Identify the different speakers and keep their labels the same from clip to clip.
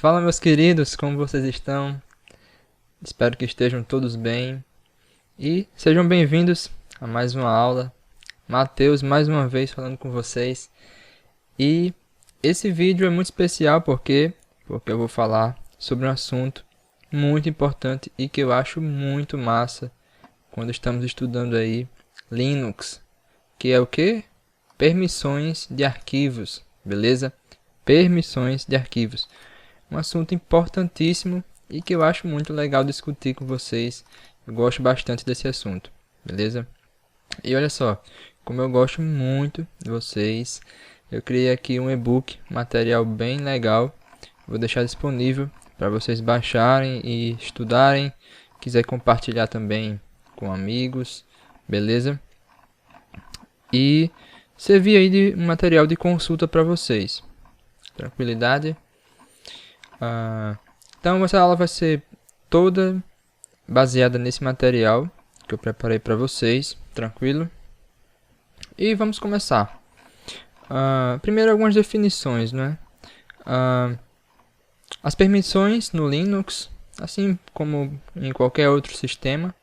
Speaker 1: Fala, meus queridos, como vocês estão? Espero que estejam todos bem e sejam bem-vindos a mais uma aula. Matheus, mais uma vez falando com vocês. E esse vídeo é muito especial porque eu vou falar sobre um assunto muito importante e que eu acho muito massa quando estamos estudando aí Linux, que é o que? Permissões de arquivos, beleza? Permissões de arquivos. Um assunto importantíssimo e que eu acho muito legal discutir com vocês. Eu gosto bastante desse assunto, beleza? E olha só, como eu gosto muito de vocês, eu criei aqui um e-book, material bem legal. Vou deixar disponível para vocês baixarem e estudarem. Quiser compartilhar também com amigos, beleza? E servir aí de um material de consulta para vocês. Tranquilidade? Então essa aula vai ser toda baseada nesse material que eu preparei para vocês, tranquilo? E vamos começar. Primeiro algumas definições, né? As permissões no Linux, assim como em qualquer outro sistema,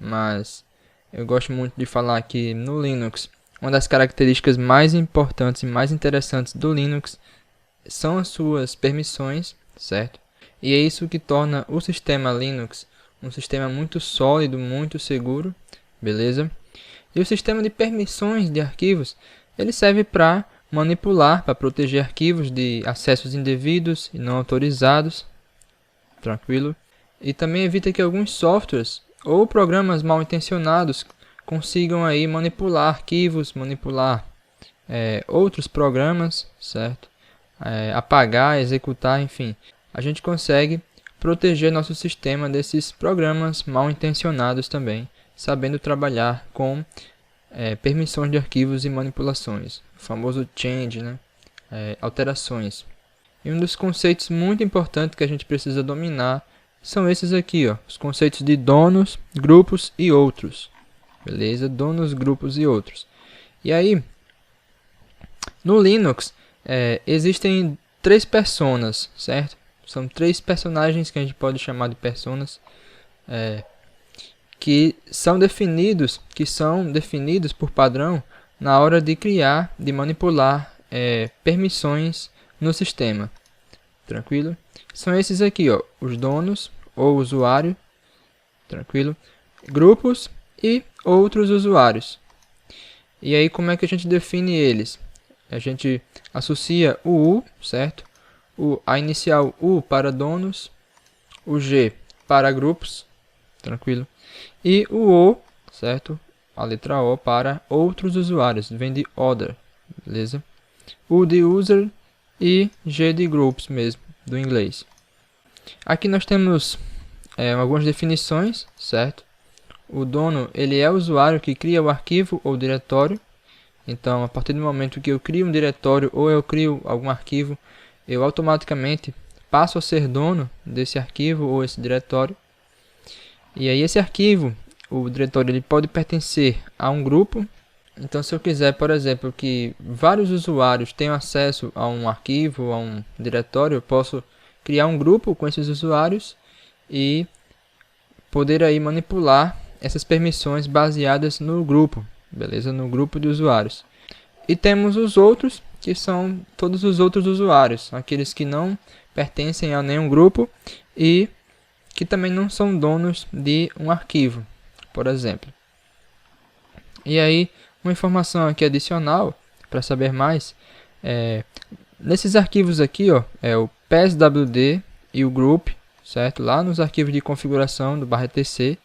Speaker 1: mas eu gosto muito de falar que no Linux, uma das características mais importantes e mais interessantes do Linux são as suas permissões, certo? E é isso que torna o sistema Linux um sistema muito sólido, muito seguro, beleza? E o sistema de permissões de arquivos, ele serve para manipular, para proteger arquivos de acessos indevidos e não autorizados, tranquilo? E também evita que alguns softwares ou programas mal intencionados consigam aí manipular arquivos, manipular outros programas, certo? Apagar, executar, enfim. A gente consegue proteger nosso sistema desses programas mal intencionados também, sabendo trabalhar com permissões de arquivos e manipulações, o famoso change, né? Alterações. E um dos conceitos muito importantes que a gente precisa dominar são esses aqui, ó, os conceitos de donos, grupos e outros. Beleza? Donos, grupos e outros. E aí, no Linux, existem três personas, certo? São três personagens que a gente pode chamar de personas, que são definidos por padrão na hora de criar, de manipular permissões no sistema. Tranquilo? São esses aqui, ó, os donos ou usuário, tranquilo? Grupos e outros usuários. E aí como é que a gente define eles? A gente associa o U, certo? A inicial U para donos, o G para grupos, tranquilo? E o O, certo? A letra O para outros usuários, vem de other, beleza? U de user e G de groups mesmo, do inglês. Aqui nós temos algumas definições, certo? O dono, ele é o usuário que cria o arquivo ou diretório. Então, a partir do momento que eu crio um diretório ou eu crio algum arquivo, eu automaticamente passo a ser dono desse arquivo ou esse diretório. E aí esse arquivo, o diretório, ele pode pertencer a um grupo. Então, se eu quiser, por exemplo, que vários usuários tenham acesso a um arquivo, a um diretório, eu posso criar um grupo com esses usuários e poder aí manipular essas permissões baseadas no grupo, beleza? No grupo de usuários. E temos os outros, que são todos os outros usuários, aqueles que não pertencem a nenhum grupo e que também não são donos de um arquivo, por exemplo. E aí, uma informação aqui adicional, para saber mais, nesses arquivos aqui, ó, é o PSWD e o group, certo? Lá nos arquivos de configuração do /etc,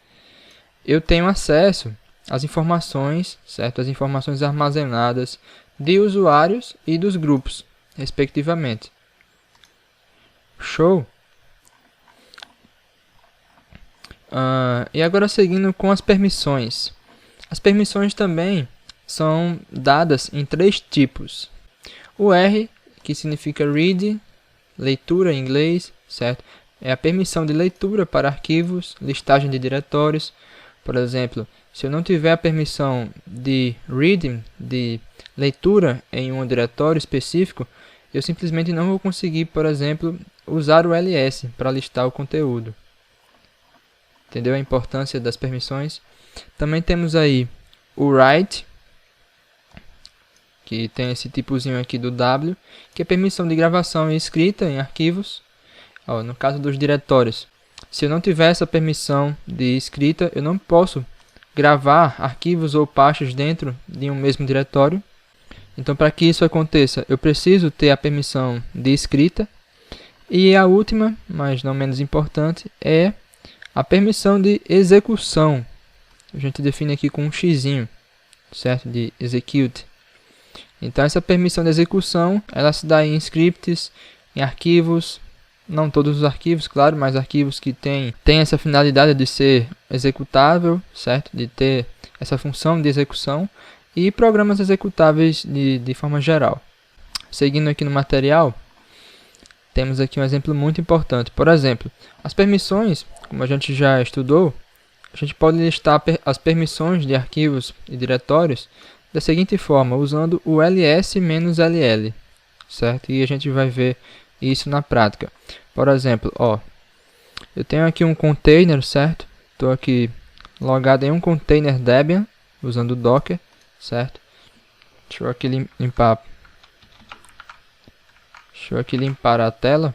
Speaker 1: eu tenho acesso às informações, certo? As informações armazenadas de usuários e dos grupos, respectivamente. Show? E agora seguindo com as permissões. As permissões também são dadas em três tipos. O R, que significa read, leitura em inglês, certo? É a permissão de leitura para arquivos, listagem de diretórios. Por exemplo, se eu não tiver a permissão de reading, de leitura em um diretório específico, eu simplesmente não vou conseguir, por exemplo, usar o ls para listar o conteúdo. Entendeu a importância das permissões? Também temos aí o write, que tem esse tipozinho aqui do W, que é permissão de gravação e escrita em arquivos. Ó, no caso dos diretórios, se eu não tiver essa permissão de escrita, eu não posso gravar arquivos ou pastas dentro de um mesmo diretório. Então, para que isso aconteça, eu preciso ter a permissão de escrita. E a última, mas não menos importante, é a permissão de execução. A gente define aqui com um xzinho, certo? De execute. Então, essa permissão de execução, ela se dá em scripts, em arquivos, não todos os arquivos, claro, mas arquivos que têm essa finalidade de ser executável, certo? De ter essa função de execução, e programas executáveis de forma geral. Seguindo aqui no material, temos aqui um exemplo muito importante. Por exemplo, as permissões, como a gente já estudou, a gente pode listar as permissões de arquivos e diretórios da seguinte forma, usando o ls-ll, certo? E a gente vai ver isso na prática. Por exemplo, ó, eu tenho aqui um container, certo? Estou aqui logado em um container Debian, usando o Docker, certo? Deixa eu aqui limpar a tela.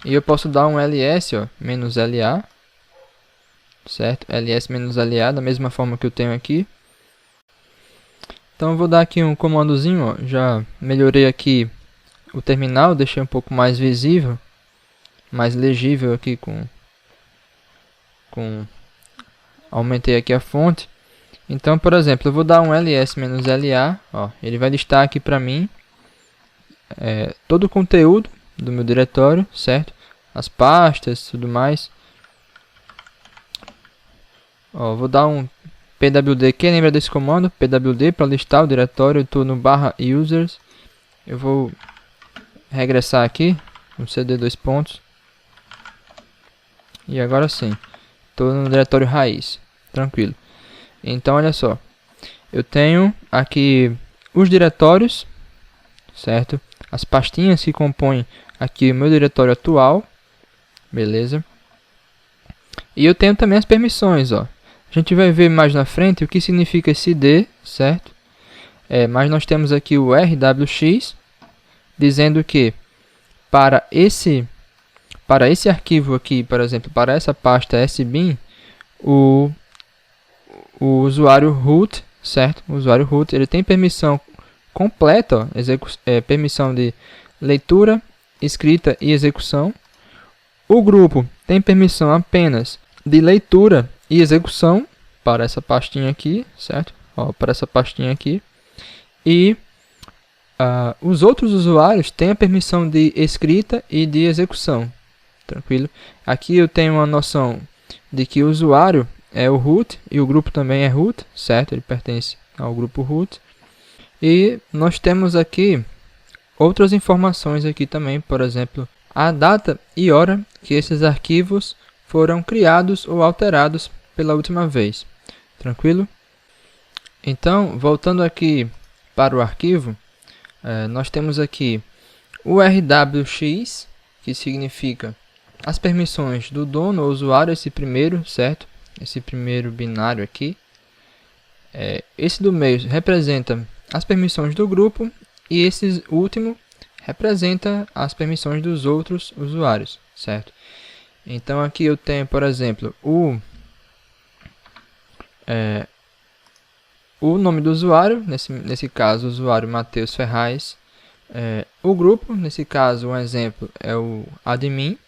Speaker 1: E eu posso dar um ls, ó, -la, certo? ls-la, da mesma forma que eu tenho aqui. Então eu vou dar aqui um comandozinho, ó. Já melhorei aqui o terminal, deixei um pouco mais visível, mais legível aqui aumentei aqui a fonte. Então, por exemplo, eu vou dar um ls-la, ó, ele vai listar aqui para mim todo o conteúdo do meu diretório, certo? As pastas, tudo mais. Ó, vou dar um pwd, quem lembra desse comando? Pwd para listar o diretório, eu estou no /users. Eu vou regressar aqui, no cd 2 pontos. E agora sim, estou no diretório raiz, tranquilo. Então, olha só, eu tenho aqui os diretórios, certo? As pastinhas que compõem aqui o meu diretório atual, beleza? E eu tenho também as permissões, ó. A gente vai ver mais na frente o que significa esse D, certo? Mas nós temos aqui o rwx, dizendo que para esse arquivo aqui, por exemplo, para essa pasta sbin, o usuário root, certo? O usuário root, ele tem permissão completa, ó, permissão de leitura, escrita e execução. O grupo tem permissão apenas de leitura e execução para essa pastinha aqui, certo? Ó, para essa pastinha aqui. E os outros usuários têm a permissão de escrita e de execução, tranquilo? Aqui eu tenho uma noção de que o usuário é o root e o grupo também é root, certo? Ele pertence ao grupo root. E nós temos aqui outras informações aqui também, por exemplo, a data e hora que esses arquivos foram criados ou alterados pela última vez, tranquilo? Então, voltando aqui para o arquivo, nós temos aqui o rwx, que significa as permissões do dono ou usuário, esse primeiro, certo? Esse primeiro binário aqui. Esse do meio representa as permissões do grupo e esse último representa as permissões dos outros usuários, certo? Então aqui eu tenho, por exemplo, o nome do usuário, nesse caso o usuário Matheus Ferraz, o grupo, nesse caso um exemplo é o admin,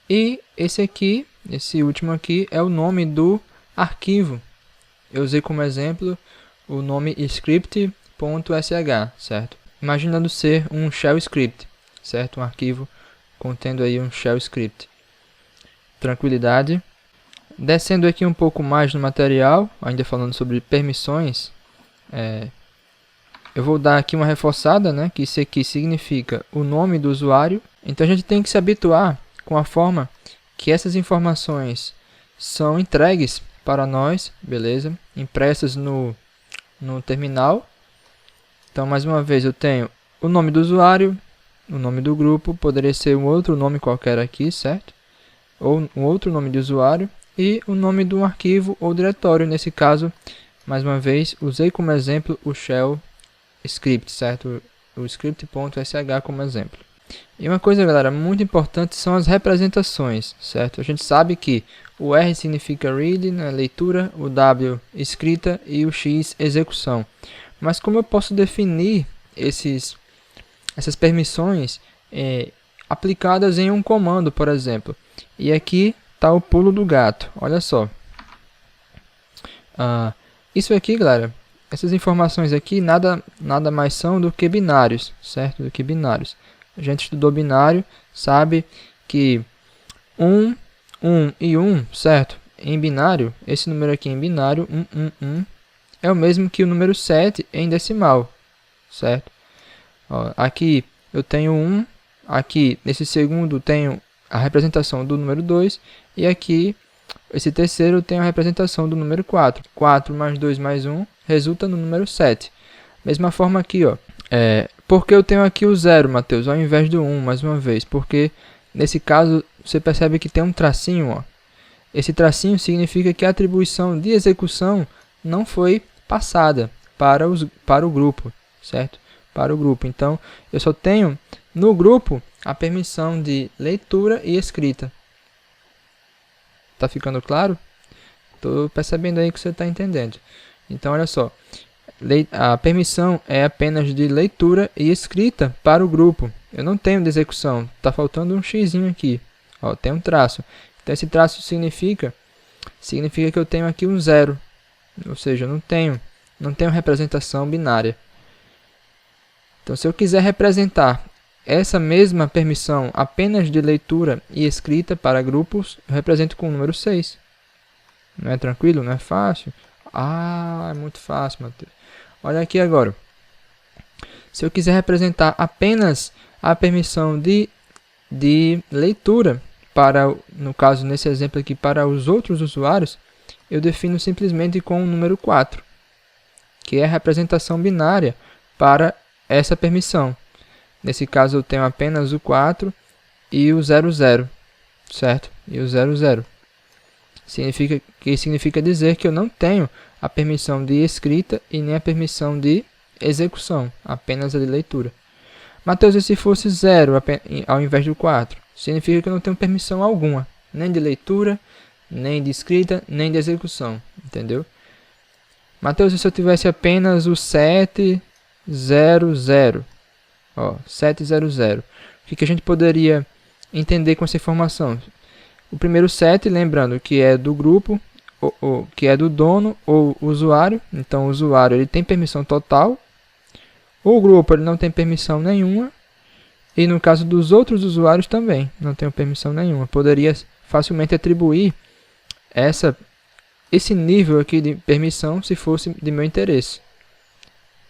Speaker 1: e esse último aqui é o nome do arquivo. Eu usei como exemplo o nome script.sh, certo? Imaginando ser um shell script, certo? Um arquivo contendo aí um shell script. Tranquilidade. Descendo aqui um pouco mais no material, ainda falando sobre permissões, eu vou dar aqui uma reforçada, né? Que isso aqui significa o nome do usuário. Então a gente tem que se habituar com a forma que essas informações são entregues para nós, beleza? Impressas no terminal. Então, mais uma vez, eu tenho o nome do usuário, o nome do grupo poderia ser um outro nome qualquer aqui, certo? Ou um outro nome de usuário e o nome de um arquivo ou diretório. Nesse caso, mais uma vez, usei como exemplo o shell script, certo? O script.sh como exemplo. E uma coisa, galera, muito importante são as representações, certo? A gente sabe que o R significa read, né, leitura, o W, escrita, e o X, execução. Mas como eu posso definir essas permissões aplicadas em um comando, por exemplo? E aqui está o pulo do gato, olha só. Isso aqui, galera, essas informações aqui nada mais são do que binários, certo? Do que binários. A gente estudou binário, sabe que 1 e 1, certo? Em binário, esse número aqui em binário, 1, é o mesmo que o número 7 em decimal, certo? Ó, aqui eu tenho 1, aqui nesse segundo tenho a representação do número 2, e aqui esse terceiro tem a representação do número 4. 4 mais 2 mais 1 resulta no número 7. Mesma forma aqui, ó. Porque eu tenho aqui o 0, Mateus, ao invés do 1, mais uma vez? Porque nesse caso você percebe que tem um tracinho, ó. Esse tracinho significa que a atribuição de execução não foi passada para o grupo, certo? Para o grupo. Então, eu só tenho no grupo a permissão de leitura e escrita. Tá ficando claro? Tô percebendo aí que você está entendendo. Então, olha só. A permissão é apenas de leitura e escrita para o grupo. Eu não tenho de execução. Tá faltando um xzinho aqui. Ó, tem um traço. Então, esse traço significa que eu tenho aqui um 0. Ou seja, eu não tenho representação binária. Então, se eu quiser representar essa mesma permissão apenas de leitura e escrita para grupos, eu represento com o número 6. Não é tranquilo? Não é fácil? É muito fácil, Mateus. Olha aqui agora. Se eu quiser representar apenas a permissão de leitura, no caso, nesse exemplo aqui, para os outros usuários, eu defino simplesmente com o número 4, que é a representação binária para essa permissão. Nesse caso, eu tenho apenas o 4 e o 00, certo? E o 00. Significa dizer que eu não tenho a permissão de escrita e nem a permissão de execução, apenas a de leitura. Mateus, e se fosse 0 ao invés do 4? Significa que eu não tenho permissão alguma, nem de leitura, nem de escrita, nem de execução, entendeu? Mateus, e se eu tivesse apenas o 700? Ó, 700. O que a gente poderia entender com essa informação? O primeiro 7, lembrando que é do grupo, que é do dono ou usuário. Então, o usuário ele tem permissão total. O grupo ele não tem permissão nenhuma. E no caso dos outros usuários também, não tem permissão nenhuma. Poderia facilmente atribuir esse nível aqui de permissão se fosse de meu interesse.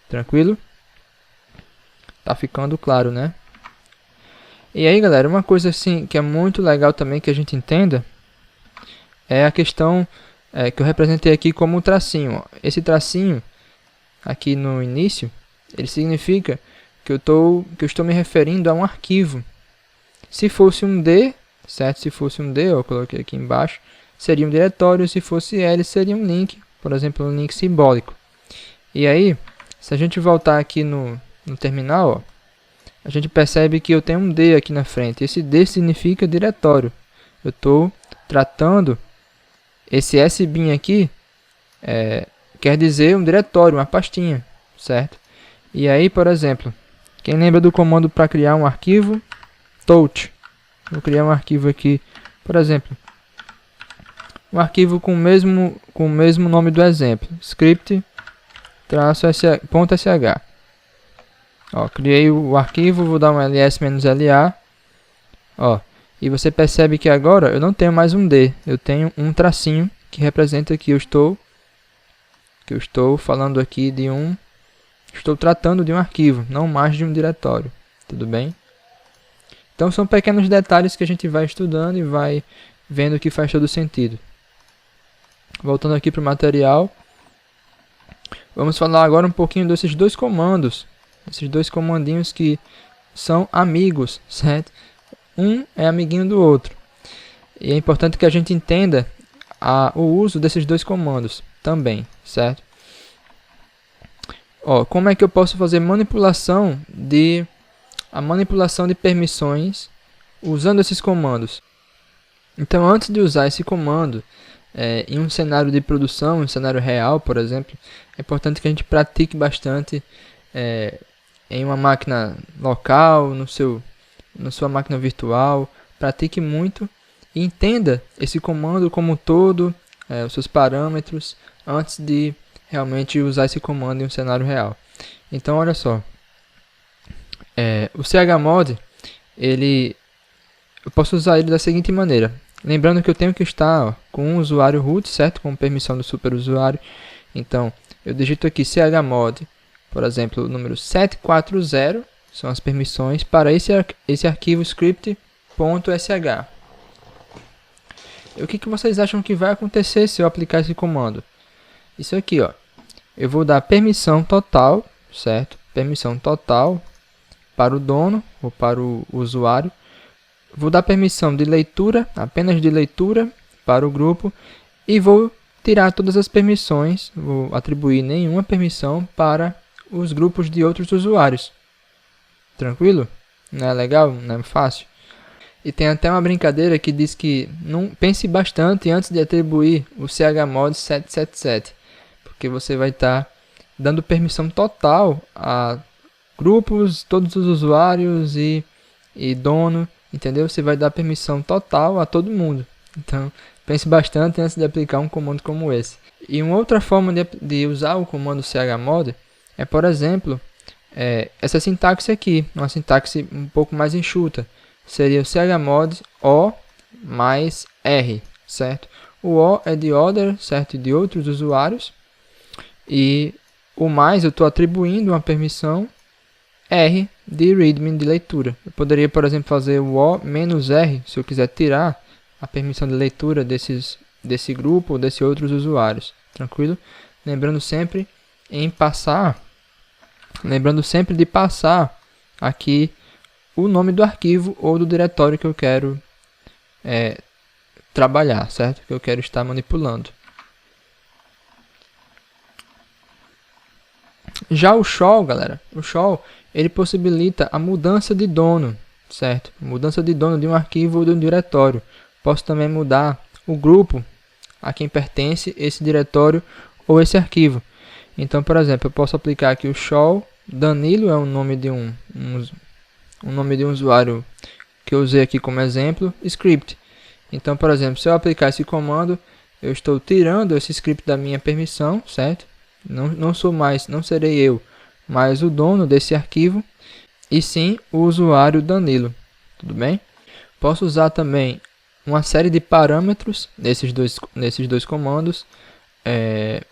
Speaker 1: Tranquilo? Tá ficando claro, né? E aí, galera, uma coisa assim que é muito legal também que a gente entenda é a questão que eu representei aqui como um tracinho. Ó. Esse tracinho aqui no início, ele significa que eu estou me referindo a um arquivo. Se fosse um D, certo? Se fosse um D, eu coloquei aqui embaixo, seria um diretório. Se fosse L, seria um link, por exemplo, um link simbólico. E aí, se a gente voltar aqui no terminal, ó, a gente percebe que eu tenho um D aqui na frente. Esse D significa diretório. Eu estou tratando esse SBIN aqui, quer dizer um diretório, uma pastinha, certo? E aí, por exemplo, quem lembra do comando para criar um arquivo? Touch. Vou criar um arquivo aqui, por exemplo, um arquivo com o mesmo nome do exemplo, script-.sh. Ó, criei o arquivo, vou dar um ls-la. Ó, e você percebe que agora eu não tenho mais um D, eu tenho um tracinho que representa que eu estou falando aqui estou tratando de um arquivo, não mais de um diretório. Tudo bem? Então são pequenos detalhes que a gente vai estudando e vai vendo que faz todo sentido. Voltando aqui para o material, vamos falar agora um pouquinho desses dois comandos. Esses dois comandinhos que são amigos, certo? Um é amiguinho do outro. E é importante que a gente entenda o uso desses dois comandos também, certo? Ó, como é que eu posso fazer a manipulação de permissões usando esses comandos? Então, antes de usar esse comando em um cenário de produção, um cenário real, por exemplo, é importante que a gente pratique bastante em uma máquina local, na sua máquina virtual. Pratique muito e entenda esse comando como um todo, os seus parâmetros, antes de realmente usar esse comando em um cenário real. Então, olha só, o chmod, eu posso usar ele da seguinte maneira. Lembrando que eu tenho que estar com um usuário root, certo? Com permissão do superusuário. Então, eu digito aqui chmod, por exemplo, o número 740, são as permissões para esse arquivo script.sh. E o que vocês acham que vai acontecer se eu aplicar esse comando? Isso aqui, ó. Eu vou dar permissão total, certo? Permissão total para o dono ou para o usuário. Vou dar permissão de leitura, apenas de leitura, para o grupo. E vou tirar todas as permissões, vou atribuir nenhuma permissão para os grupos de outros usuários. Tranquilo? Não é legal? Não é fácil? E tem até uma brincadeira que diz que não pense bastante antes de atribuir o chmod 777, porque você vai estar dando permissão total a grupos, todos os usuários e dono, entendeu? Você vai dar permissão total a todo mundo. Então, pense bastante antes de aplicar um comando como esse. E uma outra forma de usar o comando chmod é, por exemplo, essa sintaxe aqui, uma sintaxe um pouco mais enxuta. Seria o chmod o mais r, certo? O o é de other, certo? De outros usuários. E o mais eu estou atribuindo uma permissão r de readme, de leitura. Eu poderia, por exemplo, fazer o o menos r, se eu quiser tirar a permissão de leitura desse grupo ou desses outros usuários. Tranquilo? Lembrando sempre de passar aqui o nome do arquivo ou do diretório que eu quero trabalhar, certo? Que eu quero estar manipulando. Já o show, galera, ele possibilita a mudança de dono, certo? Mudança de dono de um arquivo ou de um diretório. Posso também mudar o grupo a quem pertence esse diretório ou esse arquivo. Então, por exemplo, eu posso aplicar aqui o show Danilo, é o nome de um nome de um usuário que eu usei aqui como exemplo, script. Então, por exemplo, se eu aplicar esse comando, eu estou tirando esse script da minha permissão, certo? Não serei eu, mas o dono desse arquivo, e sim o usuário Danilo, tudo bem? Posso usar também uma série de parâmetros nesses dois comandos.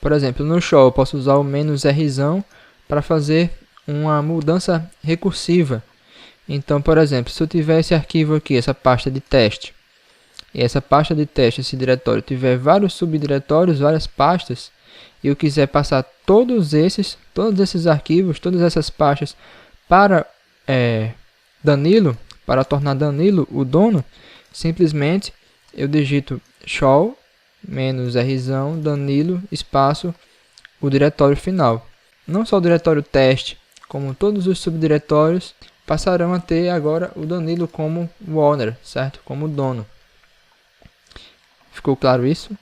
Speaker 1: Por exemplo, no show eu posso usar o "-r" para fazer uma mudança recursiva. Então, por exemplo, se eu tiver esse arquivo aqui, essa pasta de teste, e essa pasta de teste, esse diretório, tiver vários subdiretórios, várias pastas, e eu quiser passar todos esses arquivos, todas essas pastas para Danilo, para tornar Danilo o dono, simplesmente eu digito show "-r" Danilo espaço o diretório final. Não só o diretório teste, como todos os subdiretórios passarão a ter agora o Danilo como o owner, certo? Como dono. Ficou claro isso?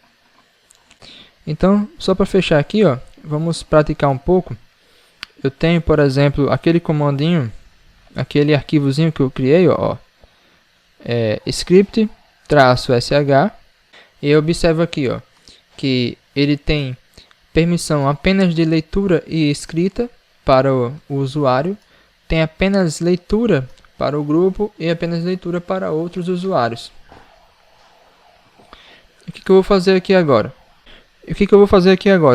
Speaker 1: Então, só para fechar aqui, ó, vamos praticar um pouco. Eu tenho, por exemplo, aquele comandinho, aquele arquivozinho que eu criei, ó, script-sh, e eu observo aqui, ó, que ele tem permissão apenas de leitura e escrita para o usuário, tem apenas leitura para o grupo e apenas leitura para outros usuários. O que eu vou fazer aqui agora? Eu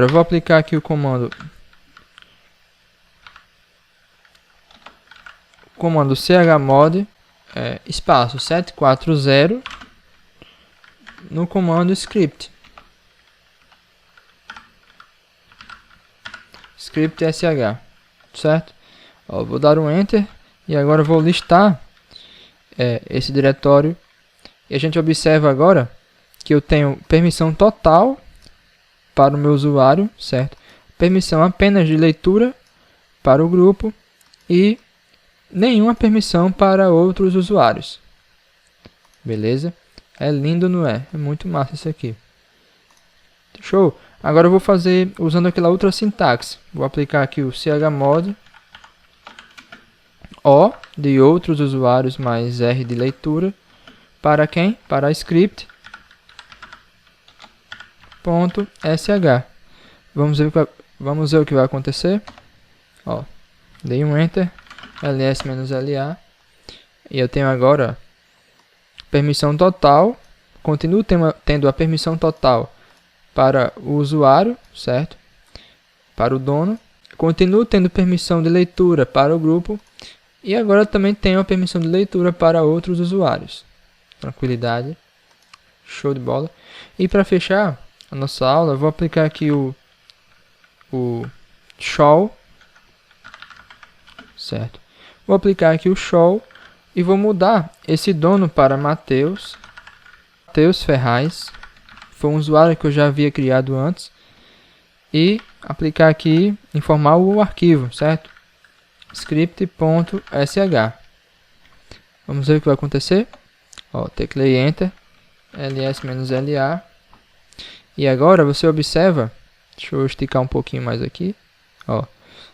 Speaker 1: vou aplicar aqui o comando chmod espaço 740 no comando script sh, certo? Ó, vou dar um enter E agora eu vou listar esse diretório. E a gente observa agora que eu tenho permissão total para o meu usuário, certo? Permissão apenas de leitura para o grupo e nenhuma permissão para outros usuários. Beleza? É lindo, não é? É muito massa isso aqui. Show! Agora eu vou fazer usando aquela outra sintaxe. Vou aplicar aqui o chmod O de outros usuários mais R de leitura. Para quem? Para script.sh. Vamos ver o que vai acontecer. Ó, dei um enter, ls-la, e eu tenho agora permissão total. Continuo tendo a permissão total para o usuário, certo? Para o dono. Continuo tendo permissão de leitura para o grupo. E agora também tenho a permissão de leitura para outros usuários. Tranquilidade. Show de bola. E para fechar a nossa aula, eu vou aplicar aqui o show. Certo? Vou aplicar aqui o show e vou mudar esse dono para Matheus Ferraz. Foi um usuário que eu já havia criado antes. E aplicar aqui, informar o arquivo, certo? Script.sh. Vamos ver o que vai acontecer. Ó, teclei Enter, ls-la. E agora você observa, deixa eu esticar um pouquinho mais aqui. Ó,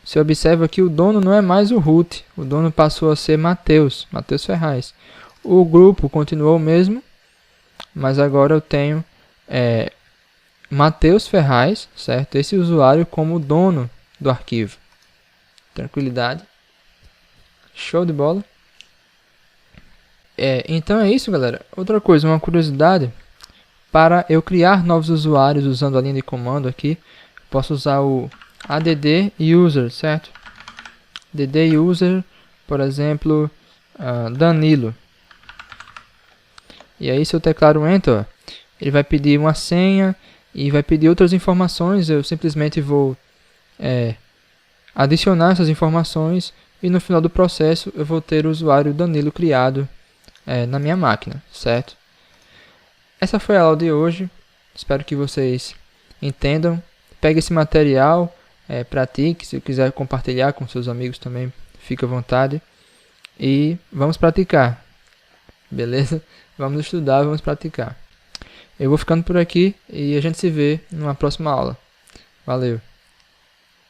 Speaker 1: você observa que o dono não é mais o root, o dono passou a ser Matheus Ferraz. O grupo continuou o mesmo, mas agora eu tenho Matheus Ferraz, certo? Esse usuário como dono do arquivo. Tranquilidade. Show de bola. Então é isso, galera. Outra coisa, uma curiosidade. Para eu criar novos usuários usando a linha de comando aqui, posso usar o add user, certo? add user, por exemplo, Danilo. E aí se eu teclar o Enter, ele vai pedir uma senha e vai pedir outras informações. Eu simplesmente vou adicionar essas informações e no final do processo eu vou ter o usuário Danilo criado na minha máquina, certo? Essa foi a aula de hoje. Espero que vocês entendam. Pegue esse material, pratique. Se quiser compartilhar com seus amigos também, fique à vontade. E vamos praticar. Beleza? Vamos estudar, vamos praticar. Eu vou ficando por aqui e a gente se vê numa próxima aula. Valeu!